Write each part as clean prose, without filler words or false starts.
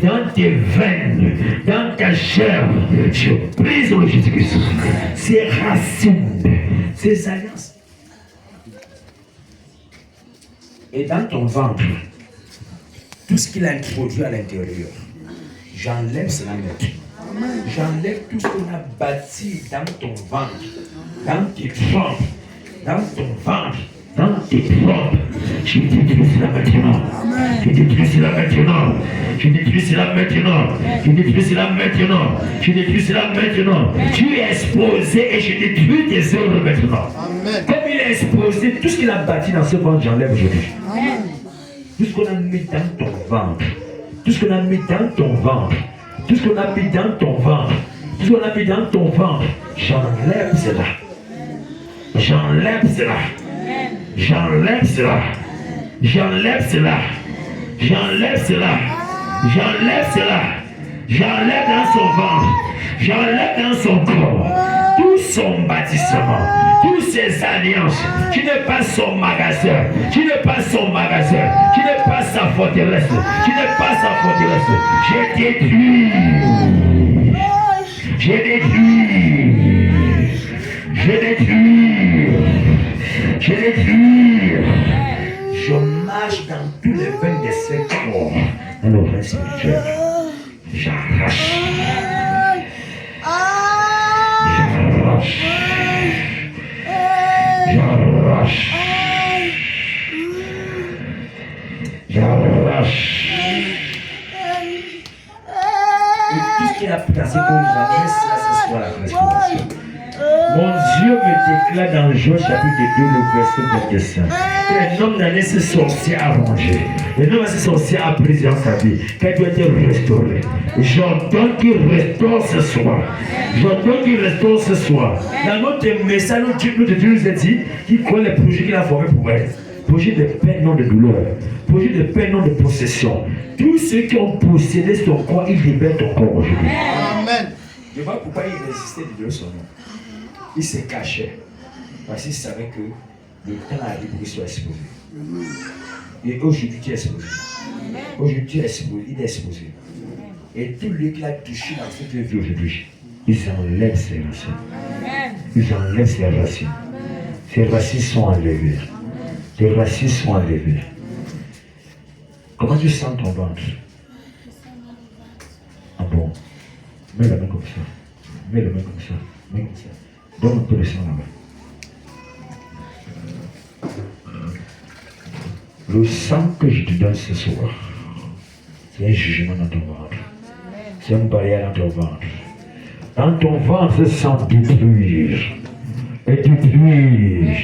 dans tes veines, dans ta chair. Je brise au Jésus-Christ ces racines, ces alliances. Et dans ton ventre, tout ce qu'il a introduit à l'intérieur, j'enlève cela maintenant. J'enlève tout ce qu'on a bâti dans ton ventre, dans tes trompes, dans ton ventre, dans tes trompes. Je détruis cela maintenant. Je détruis cela maintenant. Je détruis cela maintenant. Je détruis cela maintenant. Je détruis cela maintenant. Tu es exposé et je détruis tes œuvres maintenant. Amen. Comme il est exposé, tout ce qu'il a bâti dans ce ventre, j'enlève aujourd'hui. Tout ce qu'on a mis dans ton ventre, tout ce qu'on a mis dans ton ventre, tout ce qu'on a mis dans ton ventre, tout ce qu'on a mis dans ton ventre, j'enlève cela. J'enlève cela. J'enlève cela. J'enlève cela. J'enlève cela. J'enlève cela. J'enlève dans son ventre. J'enlève dans son corps. Tout son bâtissement. Toutes ses alliances. Tu n'es pas son magasin. Tu n'es pas son magasin. Tu n'es pas sa forteresse. Tu n'es pas sa forteresse. J'ai détruit. J'ai détruit. J'ai détruit. J'ai détruit. Je marche dans tous les veines de ce corps. Dans le vrai spirituel. J'arrache. J'arrache. J'arrache. J'arrache. Et tout ce qu'il a placé comme jamais, ça ce soit la respiration. Mon Dieu me déclare dans Joël chapitre 2, le verset 25. Un homme n'a laissé sorcier à manger. Un homme a laissé sorcier à briser sa vie. Qu'elle doit être restaurée. J'entends qu'il restaure ce soir. J'entends qu'il restaure ce soir. Dans notre message, Dieu nous a dit qu'il connaît les projets qu'il a formés pour elle. Projet de paix, non de douleur. Projet de paix, non de possession. Tous ceux qui ont possédé son corps, ils libèrent ton corps aujourd'hui. Amen. Je vois pourquoi il résistait de son nom. Il se cachait parce qu'il savait que le temps arrive pour qu'il soit exposé. Et aujourd'hui, tu es exposé. Aujourd'hui, tu es exposé. Il est exposé. Et tout lui qui l'a touché dans cette vie aujourd'hui, ils enlèvent ses racines. Ils enlèvent ses racines. Ses racines sont enlevées. Ses racines sont enlevées. Comment tu sens ton ventre? Ah bon? Mets la main comme ça. Mets la main comme ça. Mets comme ça. Donne un peu de sang là-bas. Le sang que je te donne ce soir, c'est un jugement dans ton ventre. C'est une barrière dans ton ventre. Dans ton ventre, ce sang détruire. Et détruire.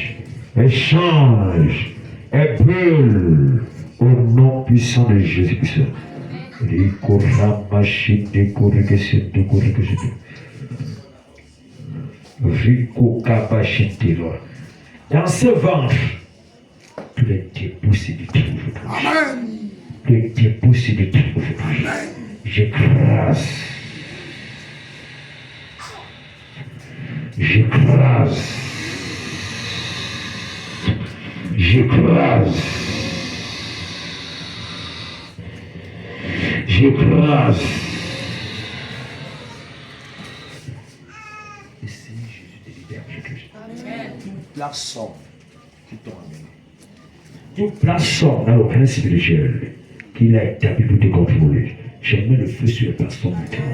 Et change. Et brûle. Au nom puissant de Jésus-Christ. Dans ce ventre, tous les dépôts se détruisent. Amen. Les dépôts se détruisent. J'écrase. J'écrase. J'écrase. J'écrase. Et si Jésus te libère aujourd'hui, toute place sort qui t'ont amené. Toute place sort dans le plan spirituel qu'il a établi pour te contrôler. Je mets le feu sur les personnes maintenant.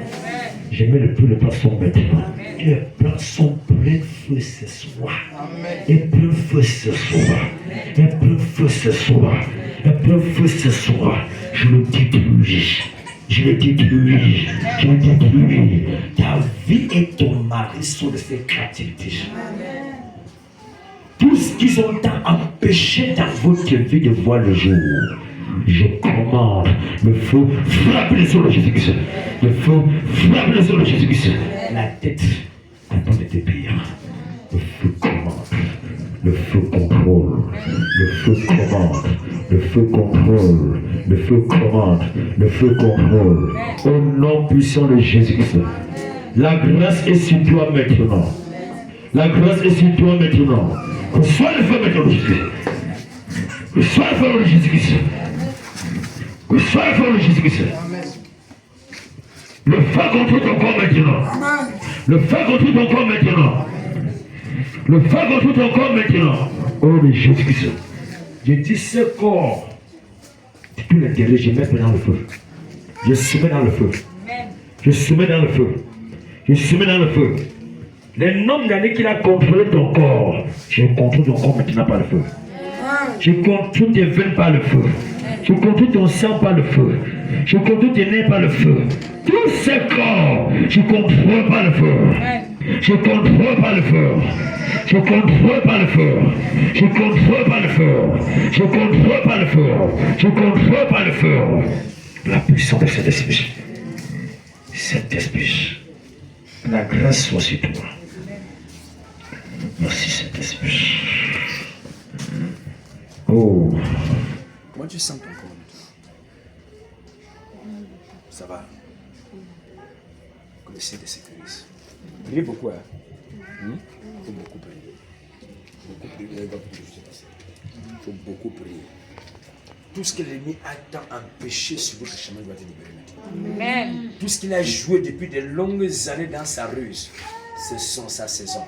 Je mets le feu de personnes maintenant. Et les personnes plein feu ce soir. Et plein feu ce soir. Et plein feu ce soir. Et plein feu ce soir. Je le détruis. Je le détruis. Je le détruis. Ta vie et ton mari sont de ces créativité. Tout ce qu'ils ont empêché dans votre vie de voir le jour. Je commande le feu, frappe les os de Jésus-Christ. Le feu, frappe les os de Jésus-Christ. La tête, attend de dépire. Le feu commande. Le feu contrôle. Le feu commande. Le feu contrôle. Le feu commande. Le feu contrôle. Au nom puissant de Jésus-Christ. La grâce est sur toi maintenant. La grâce est sur toi maintenant. Reçois le feu maintenant de Jésus-Christ. Reçois le feu de Jésus-Christ. Reçois le feu de Jésus-Christ. Le feu contre ton corps maintenant. Le feu contre ton corps maintenant. Le feu contre ton corps maintenant. Oh, mais Jésus-Christ. Je dis ce corps. Tout l'intérieur, je mets dans le feu. Je soumets dans le feu. Je soumets dans le feu. Je soumets dans le feu. Les nombres d'années qu'il a contrôlé ton corps, je contrôle ton corps maintenant par le feu. Je contrôle tes veines par le feu. Je contrôle ton sang par le feu. Je contrôle tes nerfs par le feu. Tous ces corps, je contrôle par le feu. Je contrôle par le feu. Je contrôle par le feu. Je contrôle par le feu. Je contrôle par le feu. Je contrôle par le feu. La puissance de cet esprit. Cet esprit. La grâce soit sur toi. Merci cet esprit. Oh. Comment tu sens ton corps? Ça va? Que le Seigneur te sécurise. Priez beaucoup, hein? Il faut beaucoup prier. Beaucoup prier, il va beaucoup de choses passer. Il faut beaucoup prier. Tout ce que l'ennemi a tant empêché sur votre chemin doit être libéré maintenant. Amen. Tout ce qu'il a joué depuis de longues années dans sa ruse, ce sont sa saison.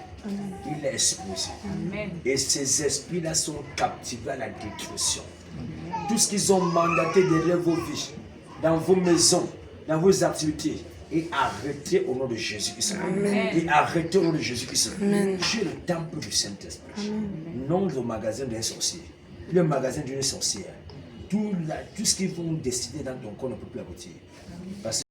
Il est exposé. Amen. Et ces esprits-là sont captivés à la détruction. Tout ce qu'ils ont mandaté derrière vos vies, dans vos maisons, dans vos activités, et arrêtez au nom de Jésus-Christ. Et arrêtez au nom de Jésus-Christ. J'ai le temple du Saint-Esprit. Non le magasin d'un sorcier. Le magasin d'une sorcière. Tout ce qu'ils vont décider dans ton corps ne peut plus aboutir. Parce